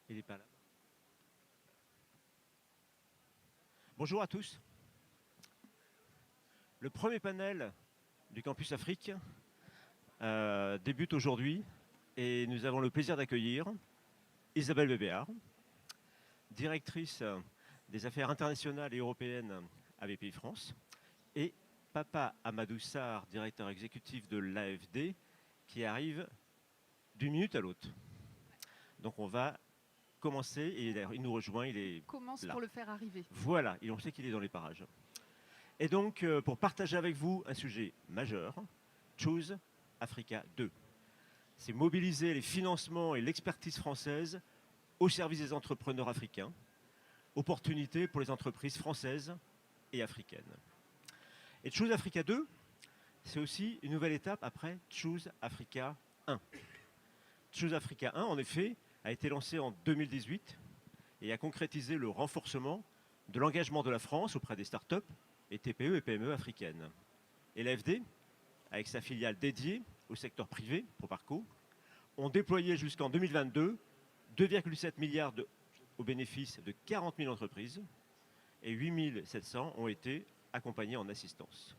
Il n'est pas là. Bonjour à tous. Le premier panel du Campus Afrique débute aujourd'hui et nous avons le plaisir d'accueillir Isabelle Bébéard, directrice des affaires internationales et européennes à BPI France, et Papa Amadou Sarr, directeur exécutif de l'AFD, qui arrive d'une minute à l'autre. Donc on va commencer, et d'ailleurs il nous rejoint, il est Commence là. pour le faire arriver. Voilà, et on sait qu'il est dans les parages. Et donc, pour partager avec vous un sujet majeur, Choose Africa 2. C'est mobiliser les financements et l'expertise française au service des entrepreneurs africains. Opportunité pour les entreprises françaises et africaines. Et Choose Africa 2, c'est aussi une nouvelle étape après Choose Africa 1. Choose Africa 1, en effet, a été lancé en 2018 et a concrétisé le renforcement de l'engagement de la France auprès des startups et TPE et PME africaines. Et l'AFD, avec sa filiale dédiée au secteur privé, Proparco, ont déployé jusqu'en 2022 2,7 milliards au bénéfice de 40 000 entreprises et 8 700 ont été accompagnés en assistance.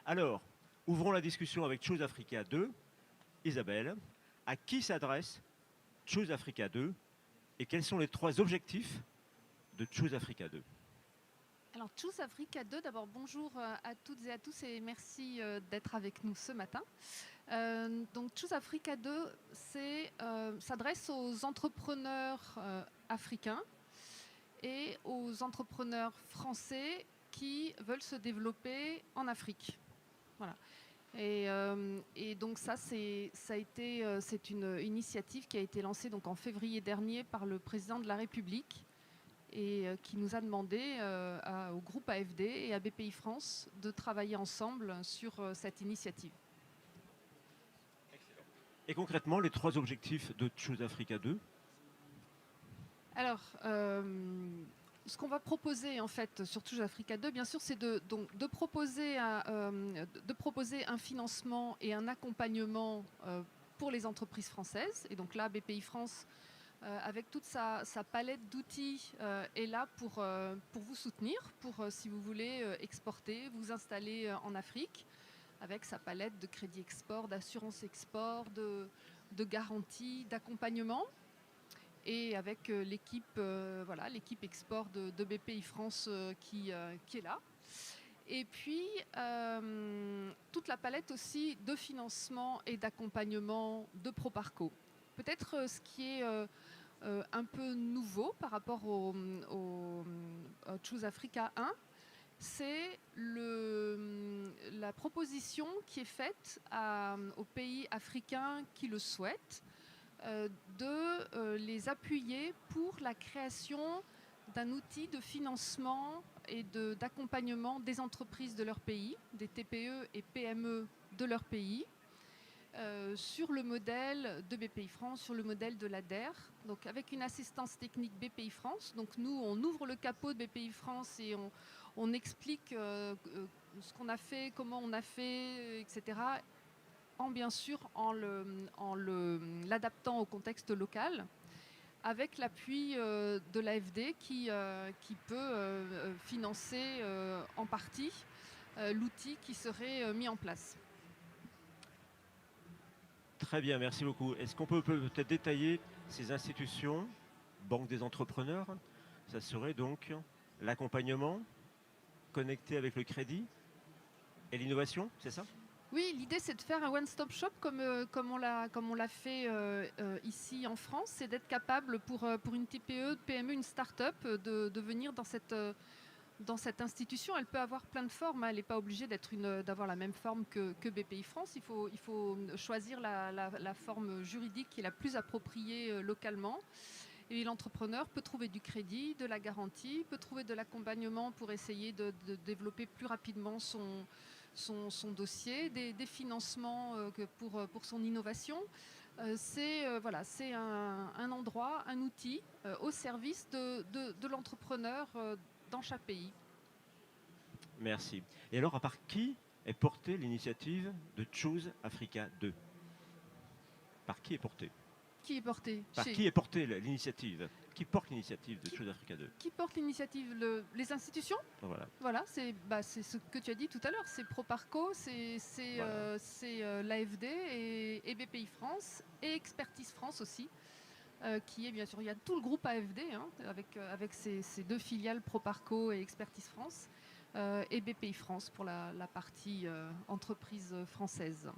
Alors, ouvrons la discussion avec Choose Africa 2. Isabelle, à qui s'adresse Choose Africa 2 et quels sont les 3 objectifs de Choose Africa 2? Alors, Choose Africa 2, d'abord bonjour à toutes et à tous et merci d'être avec nous ce matin. Donc, Choose Africa 2 s'adresse aux entrepreneurs africains et aux entrepreneurs français qui veulent se développer en Afrique. Voilà. Et donc c'est une initiative qui a été lancée donc en février dernier par le président de la République et qui nous a demandé au groupe AFD et à BPI France de travailler ensemble sur cette initiative. Excellent. Et concrètement, les 3 objectifs de Choose Africa 2? Alors, ce qu'on va proposer en fait sur Choose Africa 2, bien sûr, c'est de proposer un financement et un accompagnement pour les entreprises françaises. Et donc là, BPI France, avec toute sa palette d'outils, est là pour vous soutenir, pour si vous voulez exporter, vous installer en Afrique, avec sa palette de crédit export, d'assurance export, de garantie, d'accompagnement. Et avec l'équipe export de BPI France qui est là. Et puis, toute la palette aussi de financement et d'accompagnement de Proparco. Peut-être ce qui est un peu nouveau par rapport au Choose Africa 1, c'est la proposition qui est faite aux pays africains qui le souhaitent, de les appuyer pour la création d'un outil de financement et d'accompagnement des entreprises de leur pays, des TPE et PME de leur pays, sur le modèle de BPI France, sur le modèle de l'ADER, donc avec une assistance technique BPI France. Donc nous, on ouvre le capot de BPI France et on explique ce qu'on a fait, comment on a fait, etc., bien sûr en l'adaptant au contexte local, avec l'appui de l'AFD qui peut financer en partie l'outil qui serait mis en place. Très bien, merci beaucoup. Est-ce qu'on peut peut-être détailler ces institutions, Banque des entrepreneurs? Ça serait donc l'accompagnement connecté avec le crédit et l'innovation, c'est ça? Oui, l'idée c'est de faire un one-stop shop comme on l'a fait ici en France. C'est d'être capable pour une TPE, PME, une start-up de venir dans cette institution. Elle peut avoir plein de formes, hein. Elle n'est pas obligée d'avoir la même forme que BPI France. Il faut choisir la forme juridique qui est la plus appropriée localement. Et l'entrepreneur peut trouver du crédit, de la garantie, peut trouver de l'accompagnement pour essayer de développer plus rapidement son dossier, des financements pour son innovation. C'est un endroit, un outil au service de l'entrepreneur dans chaque pays. Merci. Et alors, à part qui est portée l'initiative de Choose Africa 2? Par qui est portée? Qui est porté Par chez- qui est portée l'initiative? Qui porte l'initiative de Choose Africa 2? Qui porte l'initiative? Les institutions? Voilà. Voilà, c'est ce que tu as dit tout à l'heure. C'est Proparco, Voilà. l'AFD et BPI France et Expertise France aussi, qui est bien sûr, il y a tout le groupe AFD hein, avec ses deux filiales Proparco et Expertise France et BPI France pour la partie entreprise française.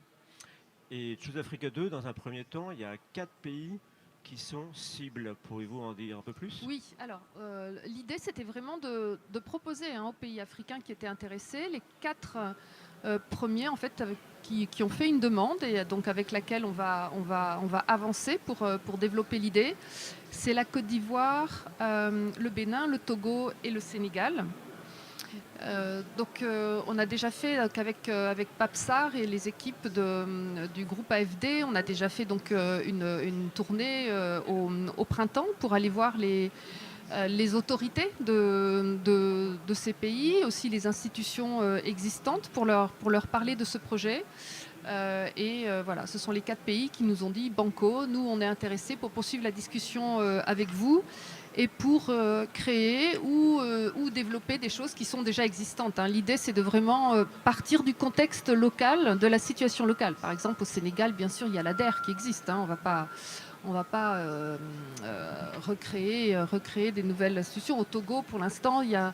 Et Choose Africa 2, dans un premier temps, il y a 4 pays qui sont cibles. Pourriez-vous en dire un peu plus? Oui, alors l'idée c'était vraiment de proposer aux pays africains qui étaient intéressés, les 4 premiers en fait qui ont fait une demande et donc avec laquelle on va avancer pour développer l'idée. C'est la Côte d'Ivoire, le Bénin, le Togo et le Sénégal. On a déjà fait avec Papsar et les équipes du groupe AFD, on a déjà fait donc une tournée au printemps pour aller voir les autorités de ces pays, aussi les institutions existantes pour leur parler de ce projet. Voilà, ce sont les 4 pays qui nous ont dit Banco, nous on est intéressés pour poursuivre la discussion avec vous et pour créer ou développer des choses qui sont déjà existantes. Hein. L'idée, c'est de vraiment partir du contexte local, de la situation locale. Par exemple, au Sénégal, bien sûr, il y a l'ADER qui existe. Hein. On ne va pas recréer des nouvelles institutions. Au Togo, pour l'instant, il y a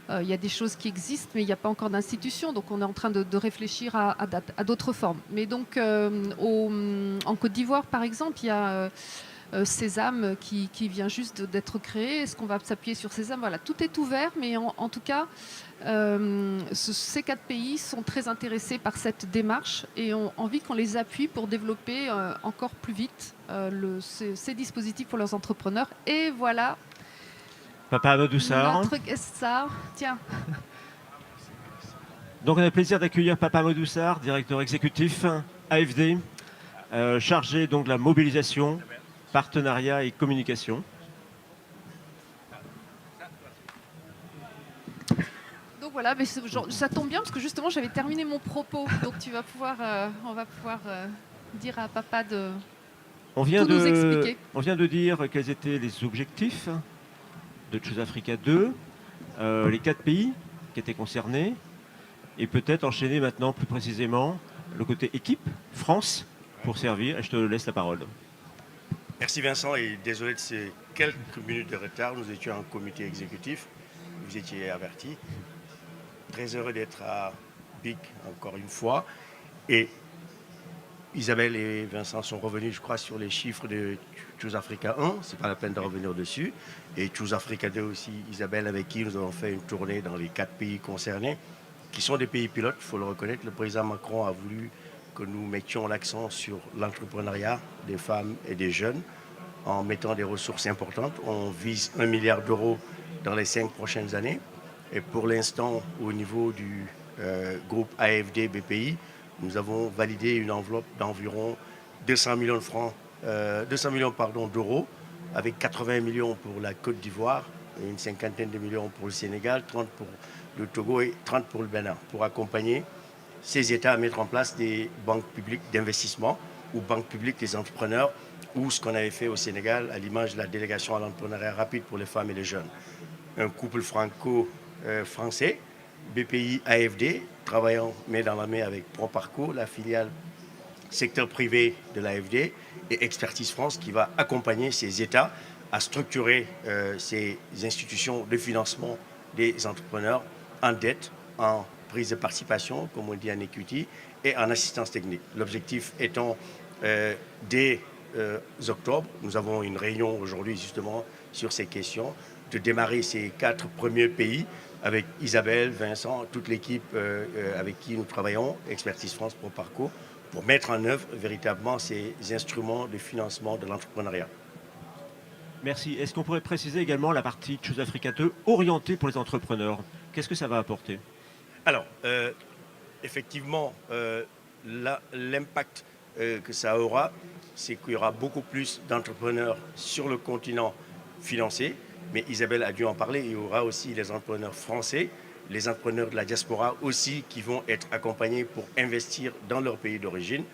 des choses qui existent, mais il n'y a pas encore d'institution. Donc, on est en train de réfléchir à d'autres formes. Mais donc, en Côte d'Ivoire, par exemple, il y a Sésame qui vient juste d'être créé. Est-ce qu'on va s'appuyer sur Sésame? Voilà, tout est ouvert, mais en tout cas, ces 4 pays sont très intéressés par cette démarche et ont envie qu'on les appuie pour développer encore plus vite ces dispositifs pour leurs entrepreneurs. Et voilà, Papa Amadou Sarr. notre guest star. Tiens. Donc on a le plaisir d'accueillir Papa Amadou Sarr, directeur exécutif AFD, chargé donc de la mobilisation, partenariat et communication. Donc voilà, mais ça tombe bien parce que justement j'avais terminé mon propos. Donc on va pouvoir dire à papa de On vient tout nous expliquer. de dire quels étaient les objectifs de Choose Africa 2, les 4 pays qui étaient concernés, et peut-être enchaîner maintenant plus précisément le côté équipe, France, pour servir. Et je te laisse la parole. Merci Vincent et désolé de ces quelques minutes de retard. Nous étions en comité exécutif, vous étiez avertis. Très heureux d'être à BIC encore une fois. Et Isabelle et Vincent sont revenus, je crois, sur les chiffres de Choose Africa 1. C'est pas la peine de revenir dessus. Et Choose Africa 2 aussi, Isabelle, avec qui nous avons fait une tournée dans les 4 pays concernés, qui sont des pays pilotes, il faut le reconnaître. Le président Macron a voulu que nous mettions l'accent sur l'entrepreneuriat des femmes et des jeunes en mettant des ressources importantes. On vise 1 milliard d'euros dans les 5 prochaines années. Et pour l'instant, au niveau du groupe AFD BPI, nous avons validé une enveloppe d'environ 200 millions de francs, 200 millions d'euros, avec 80 millions pour la Côte d'Ivoire, et une cinquantaine de millions pour le Sénégal, 30 pour le Togo et 30 pour le Bénin, pour accompagner ces États à mettre en place des banques publiques d'investissement ou banques publiques des entrepreneurs, ou ce qu'on avait fait au Sénégal à l'image de la délégation à l'entrepreneuriat rapide pour les femmes et les jeunes. Un couple franco-français, BPI AFD, travaillant main dans la main avec Proparco, la filiale secteur privé de l'AFD, et Expertise France qui va accompagner ces États à structurer ces institutions de financement des entrepreneurs en dette, en prise de participation, comme on dit en equity, et en assistance technique. L'objectif étant, dès octobre, nous avons une réunion aujourd'hui justement sur ces questions, de démarrer ces 4 premiers pays avec Isabelle, Vincent, toute l'équipe avec qui nous travaillons, Expertise France, Proparco, pour mettre en œuvre véritablement ces instruments de financement de l'entrepreneuriat. Merci. Est-ce qu'on pourrait préciser également la partie Choose Africa 2 orientée pour les entrepreneurs? Qu'est-ce que ça va apporter? Alors, effectivement, l'impact que ça aura, c'est qu'il y aura beaucoup plus d'entrepreneurs sur le continent financé. Mais Isabelle a dû en parler, il y aura aussi les entrepreneurs français, les entrepreneurs de la diaspora aussi qui vont être accompagnés pour investir dans leur pays d'origine.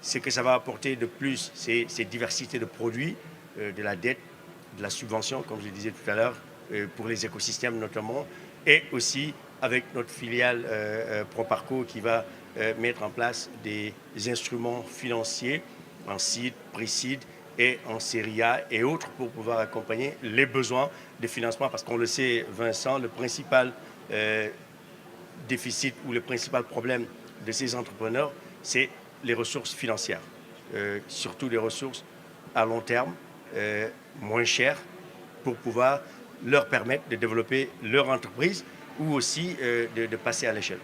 ce que ça va apporter de plus, c'est cette diversité de produits, de la dette, de la subvention, comme je le disais tout à l'heure, pour les écosystèmes notamment, et aussi avec notre filiale Proparco qui va mettre en place des instruments financiers en seed, pre-seed et en série A et autres pour pouvoir accompagner les besoins de financement. Parce qu'on le sait, Vincent, le principal déficit ou le principal problème de ces entrepreneurs, c'est les ressources financières, surtout les ressources à long terme, moins chères, pour pouvoir leur permettre de développer leur entreprise ou aussi de passer à l'échelle.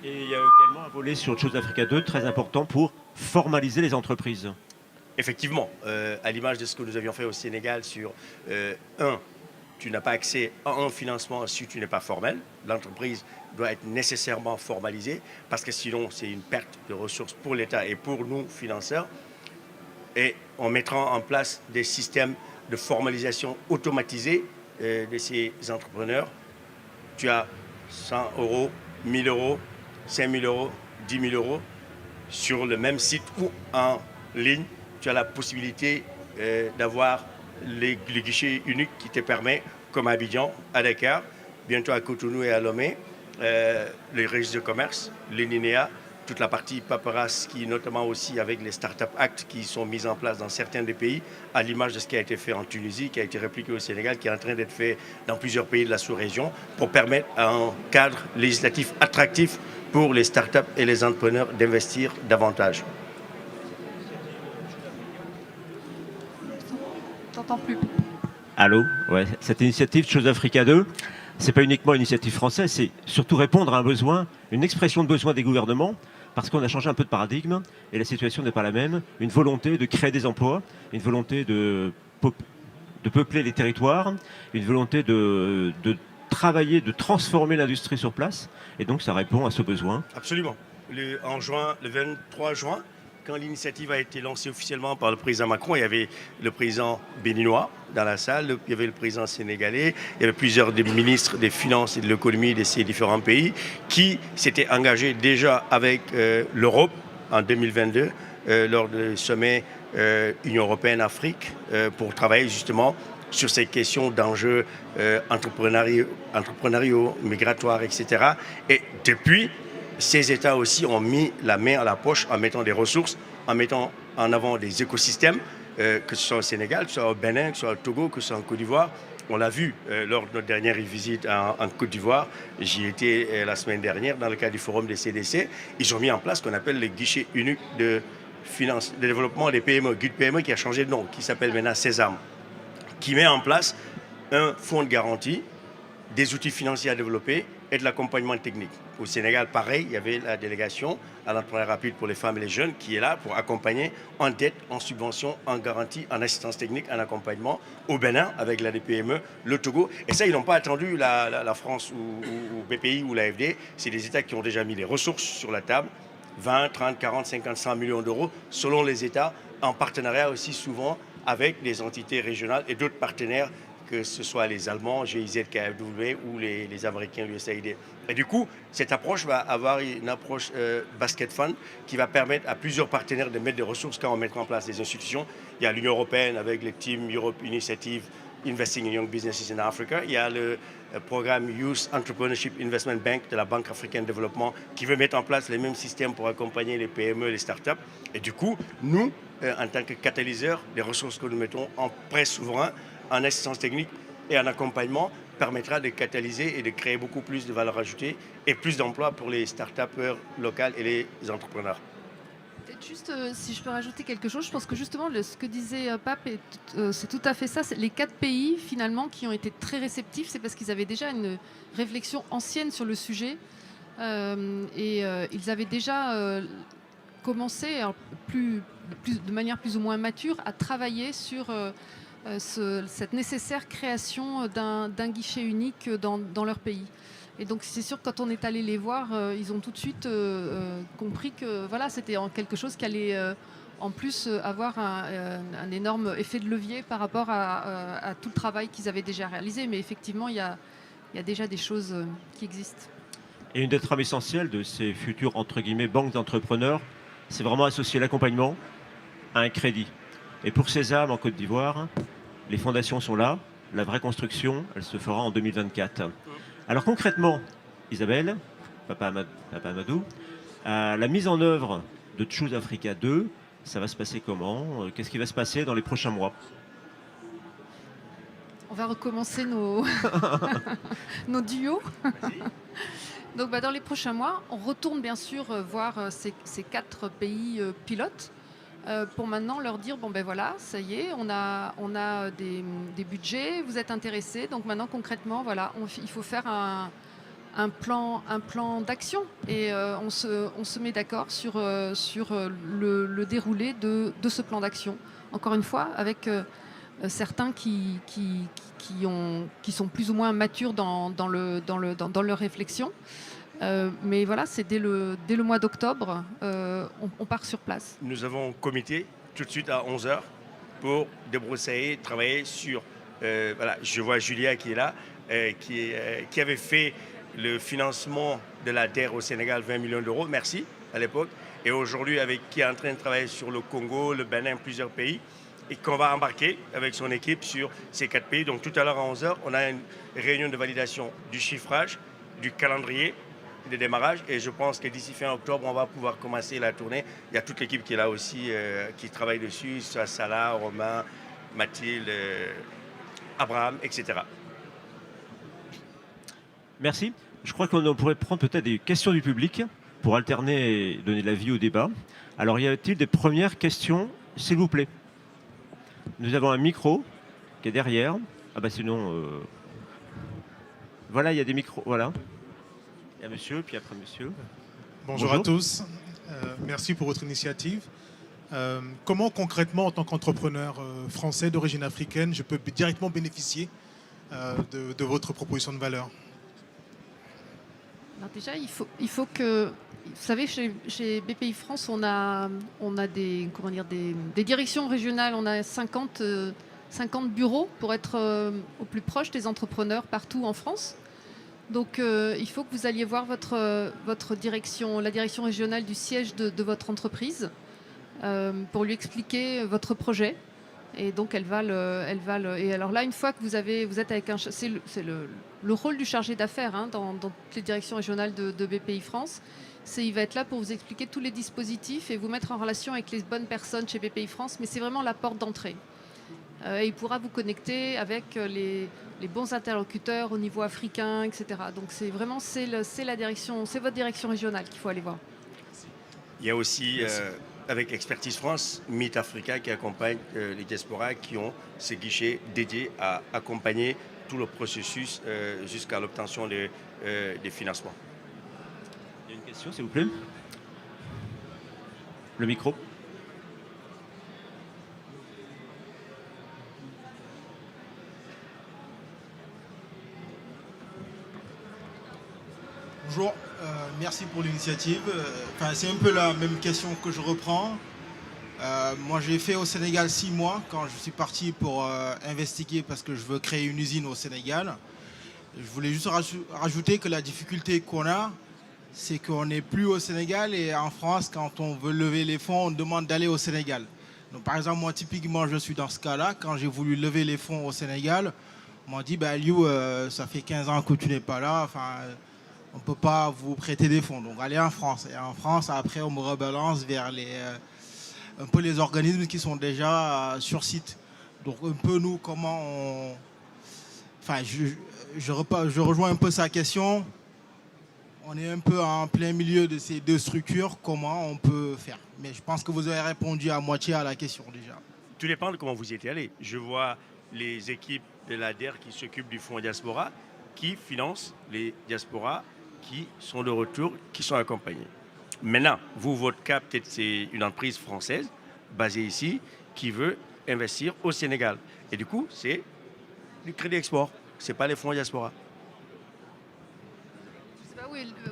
Et il y a également un volet sur Choose Africa 2 très important pour formaliser les entreprises. Effectivement, à l'image de ce que nous avions fait au Sénégal sur tu n'as pas accès à un financement si tu n'es pas formel. L'entreprise doit être nécessairement formalisée parce que sinon c'est une perte de ressources pour l'État et pour nous, financeurs. Et en mettant en place des systèmes de formalisation automatisés de ces entrepreneurs, tu as 100 euros, 1000 euros, 5000 euros, 10 000 euros sur le même site ou en ligne. Tu as la possibilité d'avoir les guichets uniques qui te permettent, comme à Abidjan, à Dakar, bientôt à Cotonou et à Lomé, les registres de commerce, les NINEA, toute la partie paperasse qui, notamment aussi avec les Startup Act qui sont mis en place dans certains des pays, à l'image de ce qui a été fait en Tunisie, qui a été répliqué au Sénégal, qui est en train d'être fait dans plusieurs pays de la sous-région, pour permettre à un cadre législatif attractif pour les startups et les entrepreneurs d'investir davantage. T'entends plus. Allô? Ouais, cette initiative Choose Africa 2, c'est pas uniquement une initiative française, c'est surtout répondre à un besoin, une expression de besoin des gouvernements, parce qu'on a changé un peu de paradigme et la situation n'est pas la même. Une volonté de créer des emplois, une volonté de peupler les territoires, une volonté de travailler, de transformer l'industrie sur place. Et donc ça répond à ce besoin. Absolument. Le 23 juin, quand l'initiative a été lancée officiellement par le président Macron, il y avait le président béninois dans la salle, il y avait le président sénégalais, il y avait plusieurs des ministres des Finances et de l'économie de ces différents pays qui s'étaient engagés déjà avec l'Europe en 2022 lors du sommet Union européenne-Afrique pour travailler justement sur ces questions d'enjeux entrepreneuriaux, migratoires, etc. Et depuis, ces États aussi ont mis la main à la poche en mettant des ressources, en mettant en avant des écosystèmes, que ce soit au Sénégal, que ce soit au Bénin, que ce soit au Togo, que ce soit en Côte d'Ivoire. On l'a vu lors de notre dernière visite en Côte d'Ivoire. J'y étais la semaine dernière dans le cadre du forum des CDC. Ils ont mis en place ce qu'on appelle le guichet unique de développement des PME, GUD PME qui a changé de nom, qui s'appelle maintenant Sésame, qui met en place un fonds de garantie, des outils financiers à développer et de l'accompagnement technique. Au Sénégal, pareil, il y avait la délégation à l'entrepreneuriat rapide pour les femmes et les jeunes qui est là pour accompagner en dette, en subvention, en garantie, en assistance technique, en accompagnement. Au Bénin, avec la DPME, le Togo. Et ça, ils n'ont pas attendu la France ou BPI ou l'AFD. C'est des États qui ont déjà mis les ressources sur la table. 20, 30, 40, 50, 100 millions d'euros, selon les États, en partenariat aussi souvent avec les entités régionales et d'autres partenaires, que ce soit les Allemands, GIZ, KfW ou les Américains, l'USAID. Et du coup, cette approche va avoir une approche basket fund qui va permettre à plusieurs partenaires de mettre des ressources quand on mettra en place des institutions. Il y a l'Union européenne avec le Team Europe Initiative Investing in Young Businesses in Africa. Il y a le programme Youth Entrepreneurship Investment Bank de la Banque africaine de développement qui veut mettre en place les mêmes systèmes pour accompagner les PME, les startups. Et du coup, nous, en tant que catalyseurs, les ressources que nous mettons en prêt souverain, en assistance technique et en accompagnement permettra de catalyser et de créer beaucoup plus de valeur ajoutée et plus d'emplois pour les start-upers locales et les entrepreneurs. Peut-être juste, si je peux rajouter quelque chose, je pense que justement, ce que disait Pape, c'est tout à fait ça. Les 4 pays, finalement, qui ont été très réceptifs, c'est parce qu'ils avaient déjà une réflexion ancienne sur le sujet. Ils avaient déjà commencé, alors, de manière plus ou moins mature, à travailler sur cette nécessaire création d'un guichet unique dans leur pays. Et donc c'est sûr que quand on est allé les voir, ils ont tout de suite compris que voilà, c'était quelque chose qui allait en plus avoir un énorme effet de levier par rapport à tout le travail qu'ils avaient déjà réalisé. Mais effectivement, il y a déjà des choses qui existent. Et une des trames essentielles de ces futures, entre guillemets, banques d'entrepreneurs, c'est vraiment associer l'accompagnement à un crédit. Et pour Sésame en Côte d'Ivoire, les fondations sont là. La vraie construction, elle se fera en 2024. Alors concrètement, Isabelle, Papa Amadou, la mise en œuvre de Choose Africa 2, ça va se passer comment? Qu'est-ce qui va se passer dans les prochains mois? On va recommencer nos, nos duos. Donc dans les prochains mois, on retourne bien sûr voir ces 4 pays pilotes pour maintenant leur dire, bon ben voilà, ça y est, on a des budgets, vous êtes intéressés, donc maintenant concrètement, voilà, il faut faire un plan d'action et on se met d'accord sur le déroulé de ce plan d'action. Encore une fois, avec certains qui sont plus ou moins matures dans leur réflexion. Mais voilà, c'est dès le mois d'octobre, on part sur place. Nous avons un comité tout de suite à 11h pour débroussailler, travailler sur... voilà, je vois Julia qui est là, qui avait fait le financement de la terre au Sénégal, 20 millions d'euros, merci, à l'époque, et aujourd'hui qui est en train de travailler sur le Congo, le Bénin, plusieurs pays, et qu'on va embarquer avec son équipe sur ces 4 pays. Donc tout à l'heure à 11h, on a une réunion de validation du chiffrage, du calendrier, de démarrage, et je pense que d'ici fin octobre, on va pouvoir commencer la tournée. Il y a toute l'équipe qui est là aussi, qui travaille dessus, soit Salah, Romain, Mathilde, Abraham, etc. Merci. Je crois qu'on pourrait prendre peut-être des questions du public pour alterner et donner l'avis au débat. Alors, y a-t-il des premières questions, s'il vous plaît? Nous avons un micro qui est derrière. Ah bah sinon... Voilà, il y a des micros. Voilà. Il y a monsieur, puis après monsieur. Bonjour à tous. Merci pour votre initiative. Comment concrètement, en tant qu'entrepreneur français d'origine africaine, je peux directement bénéficier de votre proposition de valeur? Alors déjà, il faut que... Vous savez, chez BPI France, on a des directions régionales, on a 50 bureaux pour être au plus proche des entrepreneurs partout en France. Donc il faut que vous alliez voir votre direction, la direction régionale du siège de votre entreprise pour lui expliquer votre projet. Et donc elle va et alors là, une fois que vous êtes avec c'est le rôle du chargé d'affaires dans toutes les directions régionales de BPI France. Il va être là pour vous expliquer tous les dispositifs et vous mettre en relation avec les bonnes personnes chez BPI France, mais c'est vraiment la porte d'entrée. Et il pourra vous connecter avec les bons interlocuteurs au niveau africain, etc. Donc c'est vraiment c'est votre direction régionale qu'il faut aller voir. Il y a aussi, avec Expertise France, Meet Africa qui accompagne les diasporas qui ont ces guichets dédiés à accompagner tout le processus jusqu'à l'obtention des financements. Il y a une question, s'il vous plaît. Le micro. Bonjour, merci pour l'initiative. C'est un peu la même question que je reprends. Moi, j'ai fait au Sénégal 6 mois quand je suis parti pour investiguer parce que je veux créer une usine au Sénégal. Je voulais juste rajouter que la difficulté qu'on a, c'est qu'on n'est plus au Sénégal et en France, quand on veut lever les fonds, on demande d'aller au Sénégal. Donc, par exemple, moi, typiquement, je suis dans ce cas-là. Quand j'ai voulu lever les fonds au Sénégal, on m'a dit, bah, Liu, ça fait 15 ans que tu n'es pas là. On ne peut pas vous prêter des fonds, donc allez en France. Et en France, après, on me rebalance vers un peu les organismes qui sont déjà sur site. Donc un peu nous, comment on... je rejoins un peu sa question. On est un peu en plein milieu de ces 2 structures. Comment on peut faire? Mais je pense que vous avez répondu à moitié à la question déjà. Tout dépend de comment vous y étiez allé. Je vois les équipes de l'ADER qui s'occupent du fonds diaspora, qui financent les diasporas qui sont de retour, qui sont accompagnés. Maintenant, vous, votre cas, peut-être c'est une entreprise française, basée ici, qui veut investir au Sénégal. Et du coup, c'est du crédit export, ce n'est pas les fonds diaspora. Je sais pas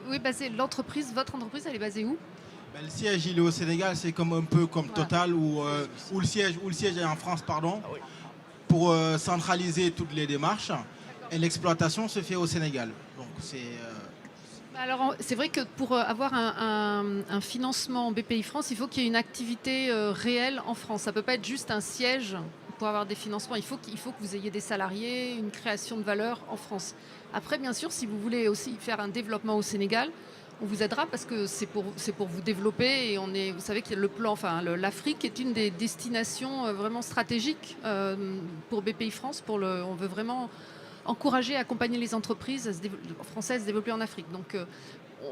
où est basée l'entreprise, votre entreprise, elle est basée où? Le siège, il est au Sénégal, c'est un peu comme Total, où le siège est en France, pardon, pour centraliser toutes les démarches. Et l'exploitation se fait au Sénégal. Donc c'est Alors, c'est vrai que pour avoir un financement BPI France, il faut qu'il y ait une activité réelle en France. Ça ne peut pas être juste un siège pour avoir des financements. Il faut que vous ayez des salariés, une création de valeur en France. Après, bien sûr, si vous voulez aussi faire un développement au Sénégal, on vous aidera parce que c'est pour vous développer. Et vous savez que le plan, l'Afrique est une des destinations vraiment stratégiques pour BPI France. On veut vraiment encourager, accompagner les entreprises françaises à se développer en Afrique. Donc,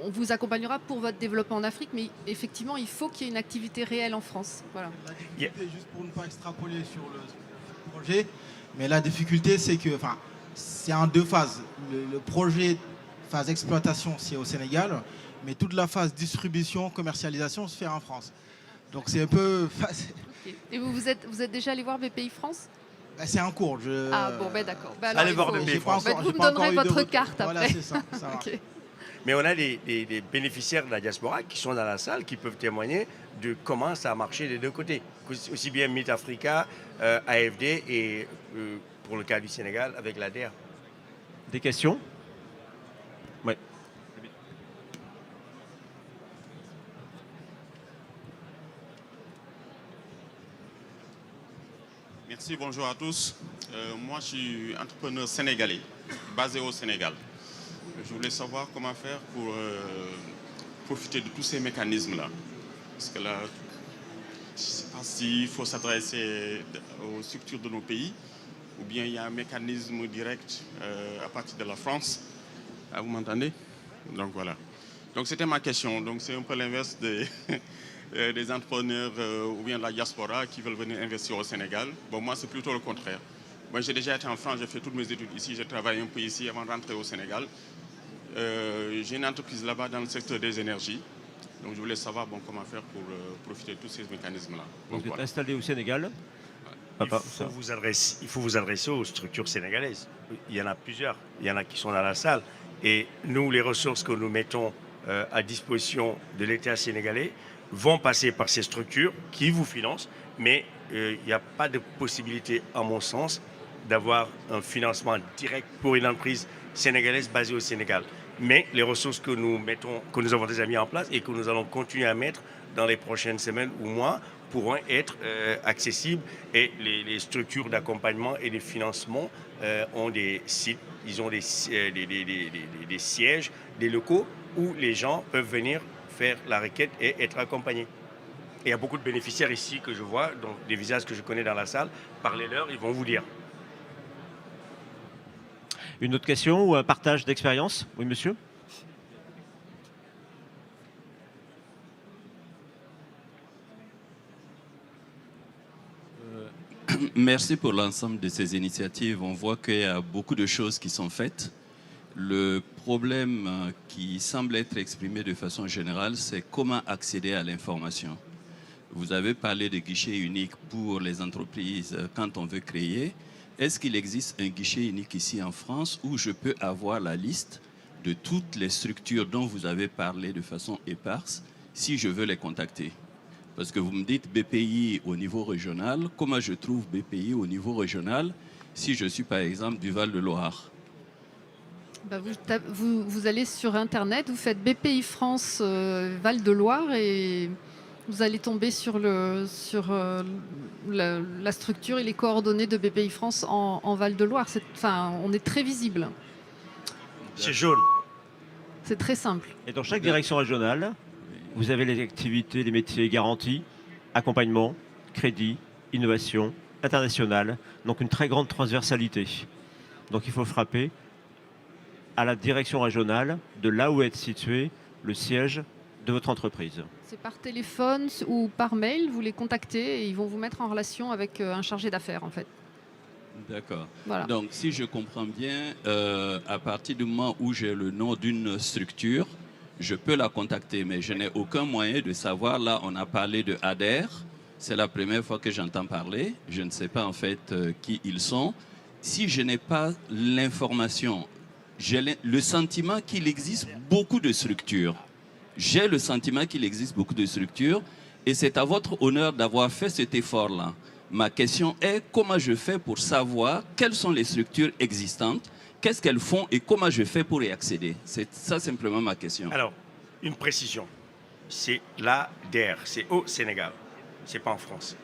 on vous accompagnera pour votre développement en Afrique, mais effectivement, il faut qu'il y ait une activité réelle en France. Voilà. La difficulté, juste pour ne pas extrapoler sur le projet, mais la difficulté, c'est que, c'est en deux phases. Le projet, phase exploitation, c'est au Sénégal, mais toute la phase distribution, commercialisation se fait en France. Donc, c'est un peu... Okay. Et vous êtes déjà allé voir BPI France ? C'est en cours. Ah bon, d'accord. Allez voir BPI France. Vous me donnerez votre carte après. Voilà, c'est ça. Okay. Mais on a des bénéficiaires de la diaspora qui sont dans la salle, qui peuvent témoigner de comment ça a marché des deux côtés. Aussi bien Meet Africa, AFD et pour le cas du Sénégal avec l'ADER. Des questions? Ouais. Merci, bonjour à tous. Moi, je suis entrepreneur sénégalais, basé au Sénégal. Je voulais savoir comment faire pour profiter de tous ces mécanismes-là. Parce que là, je ne sais pas s'il faut s'adresser aux structures de nos pays ou bien il y a un mécanisme direct à partir de la France. Ah, vous m'entendez? Donc voilà. Donc c'était ma question. Donc c'est un peu l'inverse des entrepreneurs ou bien de la diaspora qui veulent venir investir au Sénégal. Bon, moi, c'est plutôt le contraire. Moi, j'ai déjà été en France, j'ai fait toutes mes études ici, j'ai travaillé un peu ici avant de rentrer au Sénégal. J'ai une entreprise là-bas dans le secteur des énergies. Donc, je voulais savoir comment faire pour profiter de tous ces mécanismes-là. Donc, vous êtes installé au Sénégal. Il faut vous adresser aux structures sénégalaises. Il y en a plusieurs. Il y en a qui sont dans la salle. Et nous, les ressources que nous mettons à disposition de l'État sénégalais vont passer par ces structures qui vous financent, mais il n'y a pas de possibilité, à mon sens, d'avoir un financement direct pour une entreprise sénégalaise basée au Sénégal. Mais les ressources que nous avons déjà mis en place et que nous allons continuer à mettre dans les prochaines semaines ou mois pourront être accessibles, et les structures d'accompagnement et de financement ont des sites, ils ont des sièges, des locaux où les gens peuvent venir faire la requête et être accompagnés. Et il y a beaucoup de bénéficiaires ici que je vois, donc des visages que je connais dans la salle. Parlez-leur, ils vont vous dire. Une autre question ou un partage d'expérience? Oui, monsieur? Merci pour l'ensemble de ces initiatives. On voit qu'il y a beaucoup de choses qui sont faites. Le problème qui semble être exprimé de façon générale, c'est comment accéder à l'information. Vous avez parlé de guichet unique pour les entreprises quand on veut créer. Est-ce qu'il existe un guichet unique ici en France où je peux avoir la liste de toutes les structures dont vous avez parlé de façon éparse si je veux les contacter? Parce que vous me dites BPI au niveau régional. Comment je trouve BPI au niveau régional si je suis par exemple du Val-de-Loire? Vous allez sur Internet, vous faites BPI France Val-de-Loire et vous allez tomber sur la structure et les coordonnées de BPI France en Val-de-Loire. On est très visible. C'est jaune. C'est très simple. Et dans chaque direction régionale, vous avez les activités, les métiers garantis, accompagnement, crédit, innovation, international. Donc une très grande transversalité. Donc il faut frapper à la direction régionale de là où est situé le siège de votre entreprise. C'est par téléphone ou par mail, vous les contactez et ils vont vous mettre en relation avec un chargé d'affaires en fait. D'accord. Voilà. Donc si je comprends bien, à partir du moment où j'ai le nom d'une structure, je peux la contacter, mais je n'ai aucun moyen de savoir. Là, on a parlé de ADER, c'est la première fois que j'entends parler. Je ne sais pas en fait qui ils sont. Si je n'ai pas l'information, j'ai le sentiment qu'il existe beaucoup de structures. J'ai le sentiment qu'il existe beaucoup de structures et c'est à votre honneur d'avoir fait cet effort-là. Ma question est comment je fais pour savoir quelles sont les structures existantes, qu'est-ce qu'elles font et comment je fais pour y accéder. C'est ça simplement ma question. Alors, une précision. C'est la DER, c'est au Sénégal, c'est pas en France.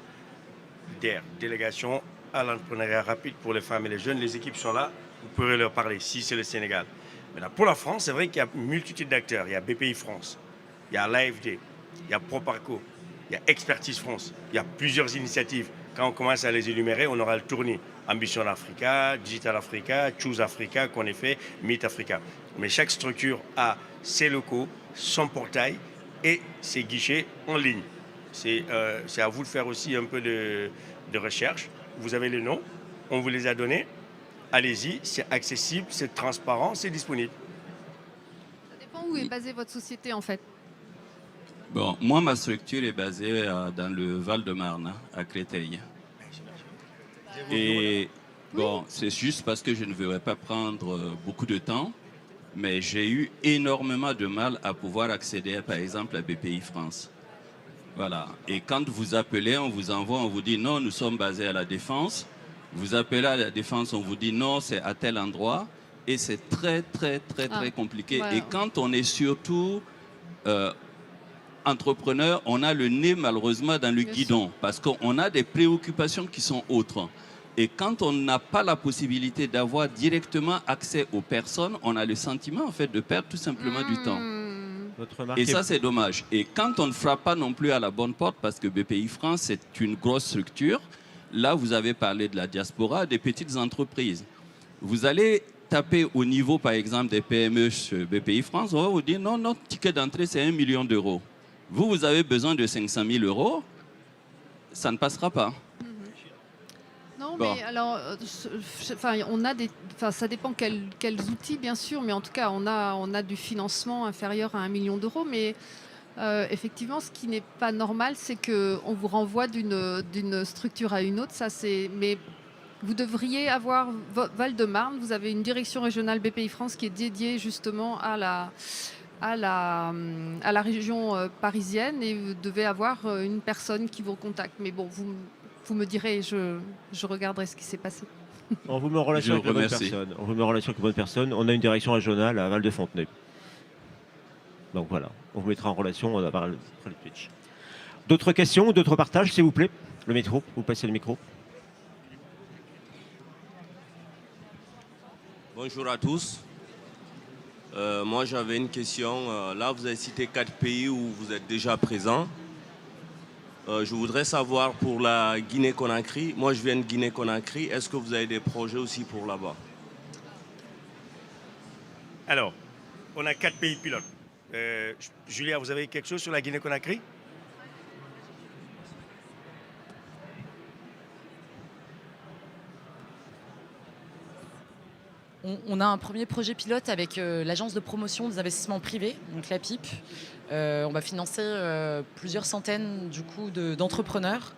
DER, délégation à l'entrepreneuriat rapide pour les femmes et les jeunes. Les équipes sont là, vous pourrez leur parler si c'est le Sénégal. Maintenant, pour la France, c'est vrai qu'il y a une multitude d'acteurs. Il y a BPI France, il y a l'AFD, il y a Proparco, il y a Expertise France. Il y a plusieurs initiatives. Quand on commence à les énumérer, on aura le tournis. Ambition Africa, Digital Africa, Choose Africa qu'on ait fait, Meet Africa. Mais chaque structure a ses locaux, son portail et ses guichets en ligne. C'est à vous de faire aussi un peu de recherche. Vous avez les noms, on vous les a donnés. Allez-y, c'est accessible, c'est transparent, c'est disponible. Ça dépend où est basée votre société en fait. Bon, moi, ma structure est basée dans le Val-de-Marne, à Créteil. Et bon, c'est juste parce que je ne voudrais pas prendre beaucoup de temps, mais j'ai eu énormément de mal à pouvoir accéder, par exemple, à BPI France. Voilà. Et quand vous appelez, on vous envoie, on vous dit non, nous sommes basés à la Défense. Vous appelez à la Défense, on vous dit non, c'est à tel endroit. Et c'est très compliqué. Voilà. Et quand on est surtout entrepreneur, on a le nez malheureusement dans le guidon parce qu'on a des préoccupations qui sont autres. Et quand on n'a pas la possibilité d'avoir directement accès aux personnes, on a le sentiment en fait de perdre tout simplement du temps. Et ça, c'est dommage. Et quand on ne frappe pas non plus à la bonne porte, parce que BPI France, c'est une grosse structure, là, vous avez parlé de la diaspora, des petites entreprises. Vous allez taper au niveau, par exemple, des PME chez BPI France, on va vous dire non, notre ticket d'entrée, c'est 1 million d'euros. Vous avez besoin de 500 000 euros, ça ne passera pas. Non, Bon. mais alors, on a ça dépend quels outils, bien sûr, mais en tout cas, on a du financement inférieur à 1 million d'euros. Mais effectivement, ce qui n'est pas normal, c'est qu'on vous renvoie d'une structure à une autre. Mais vous devriez avoir Val-de-Marne, vous avez une direction régionale BPI France qui est dédiée justement à la région parisienne et vous devez avoir une personne qui vous contacte. Mais bon, vous me direz, je regarderai ce qui s'est passé. On vous met en relation avec la bonne personne. On vous met en relation avec la bonne personne. On a une direction régionale à Val-de-Fontenay. Donc voilà, on vous mettra en relation, on va parler après le pitch. D'autres questions, d'autres partages, s'il vous plaît? Le micro, vous passez le micro. Bonjour à tous. Moi, j'avais une question. Là, vous avez cité 4 pays où vous êtes déjà présents. Je voudrais savoir pour la Guinée-Conakry. Moi, je viens de Guinée-Conakry. Est-ce que vous avez des projets aussi pour là-bas? Alors, on a 4 pays pilotes. Julia, vous avez quelque chose sur la Guinée-Conakry? On a un premier projet pilote avec l'agence de promotion des investissements privés, donc la PIP. On va financer plusieurs centaines du coup, d'entrepreneurs.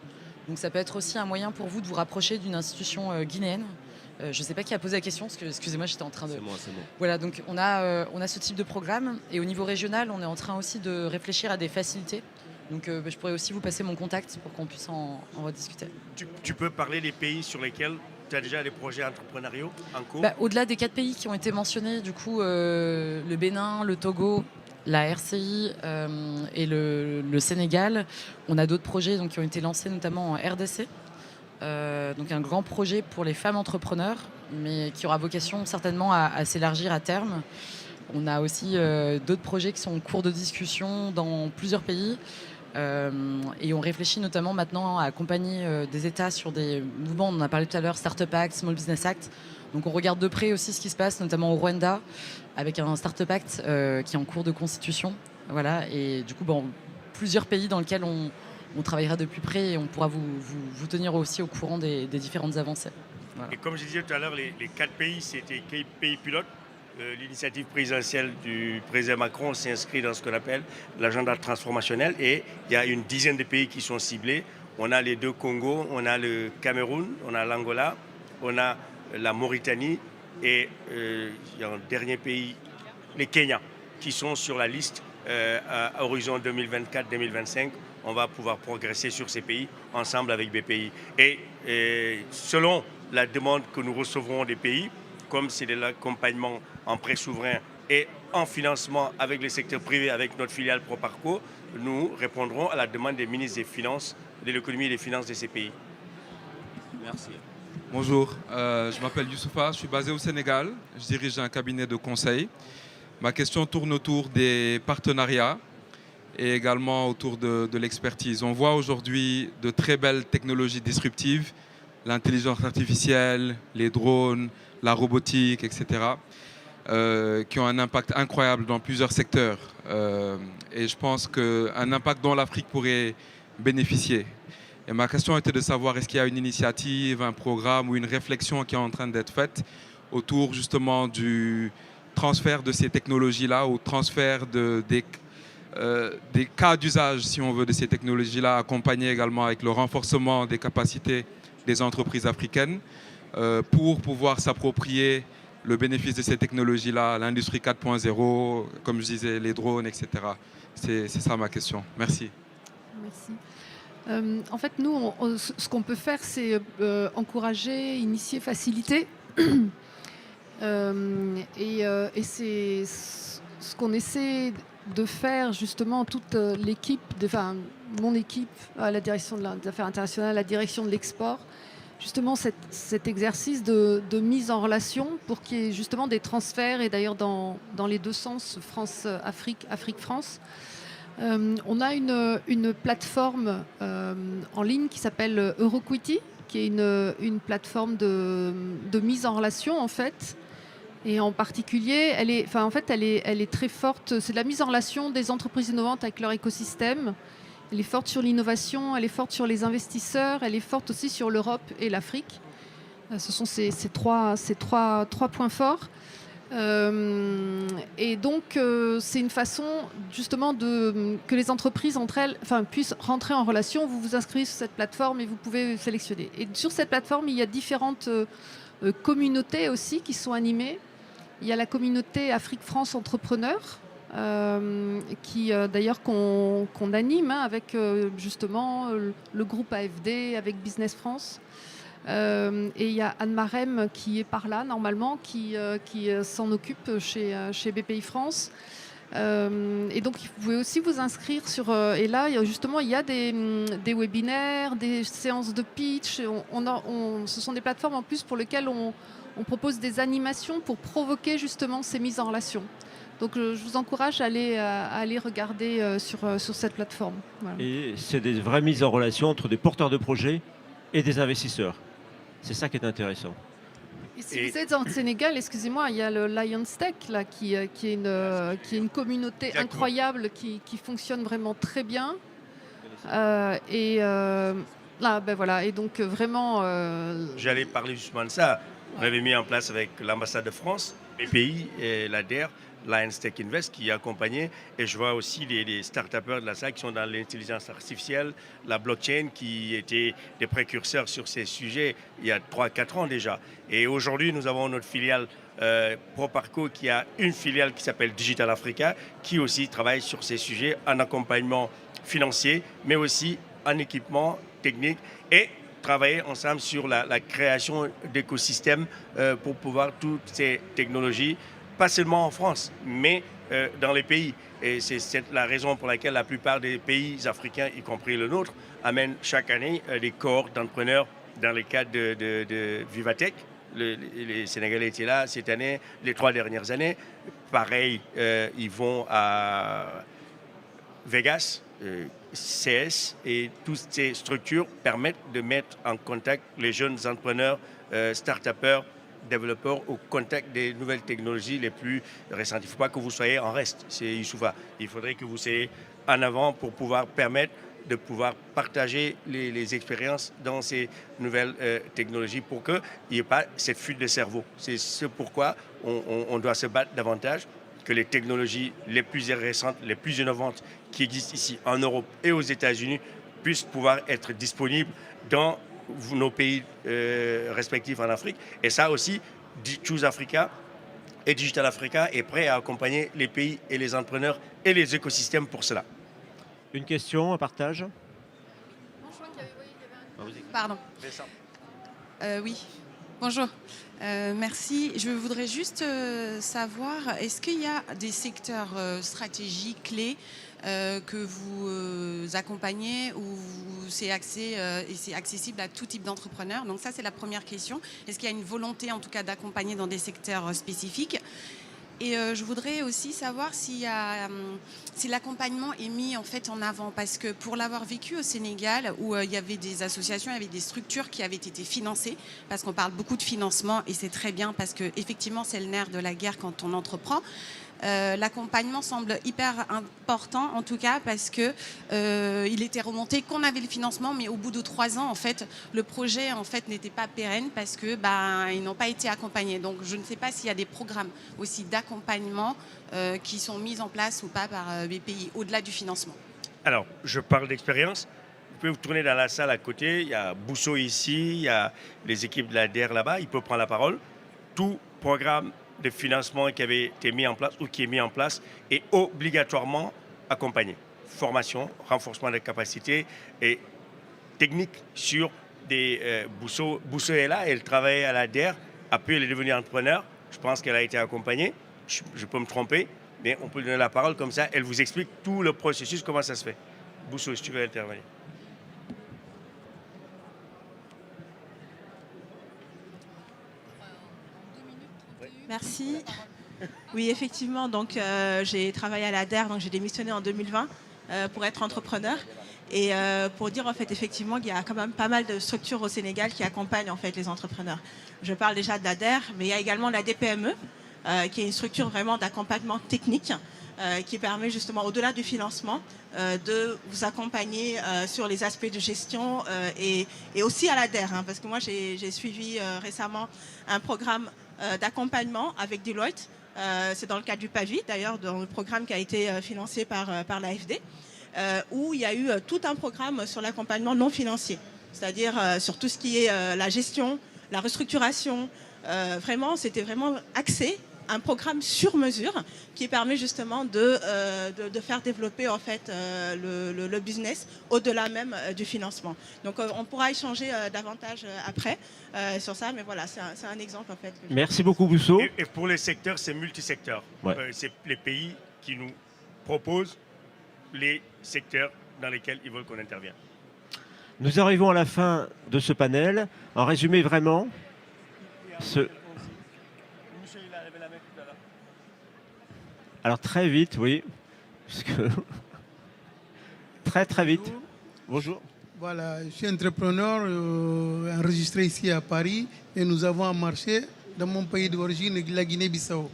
Donc ça peut être aussi un moyen pour vous de vous rapprocher d'une institution guinéenne. Je ne sais pas qui a posé la question, parce que, excusez-moi, j'étais en train de... C'est moi. Voilà, donc on a ce type de programme. Et au niveau régional, on est en train aussi de réfléchir à des facilités. Donc je pourrais aussi vous passer mon contact pour qu'on puisse en rediscuter. Tu peux parler des pays sur lesquels tu as déjà des projets entrepreneuriaux en cours? Au-delà des 4 pays qui ont été mentionnés, du coup, le Bénin, le Togo, la RCI et le Sénégal, on a d'autres projets donc, qui ont été lancés notamment en RDC. Donc un grand projet pour les femmes entrepreneurs, mais qui aura vocation certainement à s'élargir à terme. On a aussi d'autres projets qui sont en cours de discussion dans plusieurs pays. Et on réfléchit notamment maintenant à accompagner des États sur des mouvements, on en a parlé tout à l'heure, Startup Act, Small Business Act. Donc on regarde de près aussi ce qui se passe, notamment au Rwanda, avec un Startup Act qui est en cours de constitution. Voilà. Et du coup, plusieurs pays dans lesquels on travaillera de plus près et on pourra vous tenir aussi au courant des différentes avancées. Voilà. Et comme je disais tout à l'heure, les 4 pays, c'était pays pilotes. L'initiative présidentielle du président Macron s'inscrit dans ce qu'on appelle l'agenda transformationnel et il y a une dizaine de pays qui sont ciblés. On a les 2 Congos, on a le Cameroun, on a l'Angola, on a la Mauritanie et il y a un dernier pays, les Kenya, qui sont sur la liste à horizon 2024-2025. on va pouvoir progresser sur ces pays ensemble avec BPI. Et selon la demande que nous recevrons des pays, comme c'est de l'accompagnement en prêt souverain et en financement avec le secteur privé, avec notre filiale Proparco, nous répondrons à la demande des ministres des Finances, de l'économie et des finances de ces pays. Merci. Bonjour, je m'appelle Youssoufa, je suis basé au Sénégal, je dirige un cabinet de conseil. Ma question tourne autour des partenariats et également autour de l'expertise. On voit aujourd'hui de très belles technologies disruptives, l'intelligence artificielle, les drones, la robotique, etc., qui ont un impact incroyable dans plusieurs secteurs. Et je pense qu'un impact dont l'Afrique pourrait bénéficier. Et ma question était de savoir est-ce qu'il y a une initiative, un programme ou une réflexion qui est en train d'être faite autour justement du transfert de ces technologies-là, ou transfert des cas d'usage, si on veut, de ces technologies-là, accompagnés également avec le renforcement des capacités des entreprises africaines pour pouvoir s'approprier le bénéfice de ces technologies-là, l'industrie 4.0, comme je disais, les drones, etc. C'est ça ma question. Merci. Merci. En fait, nous, ce qu'on peut faire, c'est encourager, initier, faciliter. Et c'est ce qu'on essaie de faire, justement, toute l'équipe, mon équipe à la direction des affaires internationales, à la direction de l'export, justement cet exercice de mise en relation pour qu'il y ait justement des transferts, et d'ailleurs dans les deux sens, France-Afrique, Afrique-France. On a une plateforme en ligne qui s'appelle Euroquity, qui est une plateforme de mise en relation, en fait. Et en particulier, elle est très forte. C'est de la mise en relation des entreprises innovantes avec leur écosystème. Elle est forte sur l'innovation, elle est forte sur les investisseurs, elle est forte aussi sur l'Europe et l'Afrique. Ce sont ces trois points forts. Et donc, c'est une façon justement que les entreprises entre elles puissent rentrer en relation. Vous vous inscrivez sur cette plateforme et vous pouvez sélectionner. Et sur cette plateforme, il y a différentes communautés aussi qui sont animées. Il y a la communauté Afrique-France Entrepreneurs, qui d'ailleurs qu'on anime avec justement le groupe AFD, avec Business France. Et il y a Anne Marem qui est par là normalement, qui s'en occupe chez BPI France. Et donc vous pouvez aussi vous inscrire sur... et là, justement, il y a des webinaires, des séances de pitch. Ce sont des plateformes en plus pour lesquelles on propose des animations pour provoquer justement ces mises en relation. Donc je vous encourage à aller regarder sur cette plateforme. Voilà. Et c'est des vraies mises en relation entre des porteurs de projets et des investisseurs. C'est ça qui est intéressant. Et si vous êtes en Sénégal, excusez-moi, il y a le Lions Tech là, qui est une communauté Exactement. incroyable qui fonctionne vraiment très bien. Là, ben voilà. Et donc vraiment. J'allais parler justement de ça. On avait mis en place avec l'ambassade de France, BPI et l'ADER, Lions Tech Invest, qui est accompagné. Et je vois aussi les start-upers de la salle qui sont dans l'intelligence artificielle, la blockchain, qui étaient des précurseurs sur ces sujets il y a 3-4 ans déjà. Et aujourd'hui, nous avons notre filiale Proparco, qui a une filiale qui s'appelle Digital Africa, qui aussi travaille sur ces sujets en accompagnement financier, mais aussi en équipement technique et travailler ensemble sur la création d'écosystèmes pour pouvoir toutes ces technologies, pas seulement en France, mais dans les pays. Et c'est la raison pour laquelle la plupart des pays africains, y compris le nôtre, amènent chaque année des cohortes d'entrepreneurs dans le cadre de Vivatech. Les Sénégalais étaient là cette année, les 3 dernières années. Pareil, ils vont à Vegas, CS, et toutes ces structures permettent de mettre en contact les jeunes entrepreneurs, start-upers, développeurs au contact des nouvelles technologies les plus récentes. Il ne faut pas que vous soyez en reste, c'est Youssoufa. Il faudrait que vous soyez en avant pour pouvoir permettre de pouvoir partager les expériences dans ces nouvelles technologies pour qu'il n'y ait pas cette fuite de cerveau. C'est ce pourquoi on doit se battre davantage, que les technologies les plus récentes, les plus innovantes qui existent ici en Europe et aux États-Unis puissent pouvoir être disponibles dans nos pays respectifs en Afrique. Et ça aussi, Choose Africa et Digital Africa est prêt à accompagner les pays et les entrepreneurs et les écosystèmes pour cela. Une question, un partage ? Pardon. Oui, bonjour. Merci. Je voudrais juste savoir, est-ce qu'il y a des secteurs stratégiques clés que vous accompagnez ou c'est et c'est accessible à tout type d'entrepreneurs? Donc ça, c'est la première question. Est-ce qu'il y a une volonté, en tout cas, d'accompagner dans des secteurs spécifiques? Et je voudrais aussi savoir si l'accompagnement est mis en fait en avant, parce que pour l'avoir vécu au Sénégal, où il y avait des associations, il y avait des structures qui avaient été financées, parce qu'on parle beaucoup de financement et c'est très bien parce que effectivement c'est le nerf de la guerre quand on entreprend. L'accompagnement semble hyper important, en tout cas parce que il était remonté qu'on avait le financement, mais au bout de 3 ans, en fait, le projet en fait n'était pas pérenne parce que ils n'ont pas été accompagnés. Donc, je ne sais pas s'il y a des programmes aussi d'accompagnement qui sont mis en place ou pas par BPI au-delà du financement. Alors, je parle d'expérience. Vous pouvez vous tourner dans la salle à côté. Il y a Bousso ici, il y a les équipes de la DER là-bas. Il peut prendre la parole. Tout programme de financement qui avait été mis en place ou qui est mis en place est obligatoirement accompagné. Formation, renforcement des capacités et technique sur des Bousso. Bousso est là, elle travaille à la DER. Après, elle est devenue entrepreneur. Je pense qu'elle a été accompagnée. Je peux me tromper, mais on peut lui donner la parole comme ça. Elle vous explique tout le processus, comment ça se fait. Bousso, si tu veux intervenir. Merci. Oui, effectivement, donc j'ai travaillé à la DER, donc j'ai démissionné en 2020 pour être entrepreneur. Et pour dire en fait effectivement qu'il y a quand même pas mal de structures au Sénégal qui accompagnent en fait les entrepreneurs. Je parle déjà de la DER, mais il y a également la DPME, qui est une structure vraiment d'accompagnement technique, qui permet justement au-delà du financement de vous accompagner sur les aspects de gestion et aussi à la DER, hein, parce que moi j'ai suivi récemment un programme d'accompagnement avec Deloitte. C'est dans le cadre du PAVI, d'ailleurs, dans le programme qui a été financé par l'AFD, où il y a eu tout un programme sur l'accompagnement non financier, c'est-à-dire sur tout ce qui est la gestion, la restructuration. Vraiment, c'était vraiment axé, un programme sur mesure qui permet justement de faire développer en fait le business au-delà même du financement. Donc on pourra échanger davantage après sur ça, mais voilà, c'est un exemple en fait. Merci beaucoup Bousso. Et pour les secteurs, c'est multisecteur. Ouais. C'est les pays qui nous proposent les secteurs dans lesquels ils veulent qu'on intervienne. Nous arrivons à la fin de ce panel. En résumé vraiment, alors très vite, oui, parce que très vite. Bonjour. Voilà, je suis entrepreneur enregistré ici à Paris et nous avons un marché dans mon pays d'origine, la Guinée-Bissau.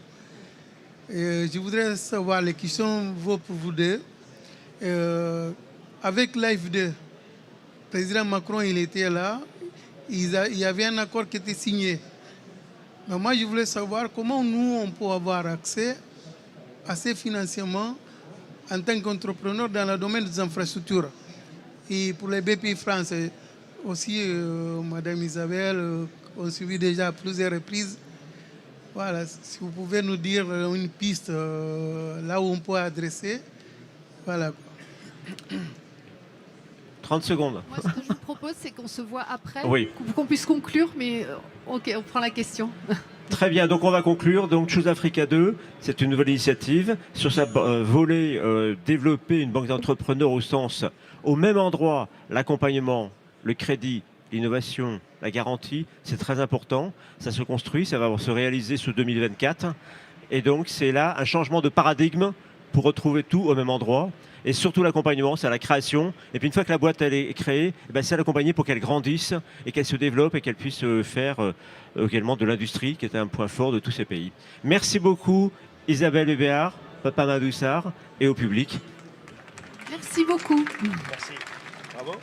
Je voudrais savoir les questions vaut pour vous deux. Avec l'AFD, le président Macron il était là, il y avait un accord qui était signé. Mais moi je voulais savoir comment nous on peut avoir accès à ces financements en tant qu'entrepreneur dans le domaine des infrastructures. Et pour les BPI France aussi, Madame Isabelle, on suivi déjà à plusieurs reprises. Voilà, si vous pouvez nous dire une piste là où on peut adresser. Voilà. 30 secondes. Moi, ce que je vous propose, c'est qu'on se voit après, Oui. pour qu'on puisse conclure, mais ok, on prend la question. Très bien, donc on va conclure. Donc Choose Africa 2, c'est une nouvelle initiative. Sur sa volet, développer une banque d'entrepreneurs au même endroit, l'accompagnement, le crédit, l'innovation, la garantie, c'est très important. Ça se construit, ça va se réaliser sous 2024. Et donc c'est là un changement de paradigme pour retrouver tout au même endroit. Et surtout l'accompagnement, c'est la création. Et puis une fois que la boîte elle est créée, c'est l'accompagner pour qu'elle grandisse et qu'elle se développe et qu'elle puisse faire également de l'industrie, qui est un point fort de tous ces pays. Merci beaucoup Isabelle Hubert, Papa Madoussar et au public. Merci beaucoup. Merci. Bravo.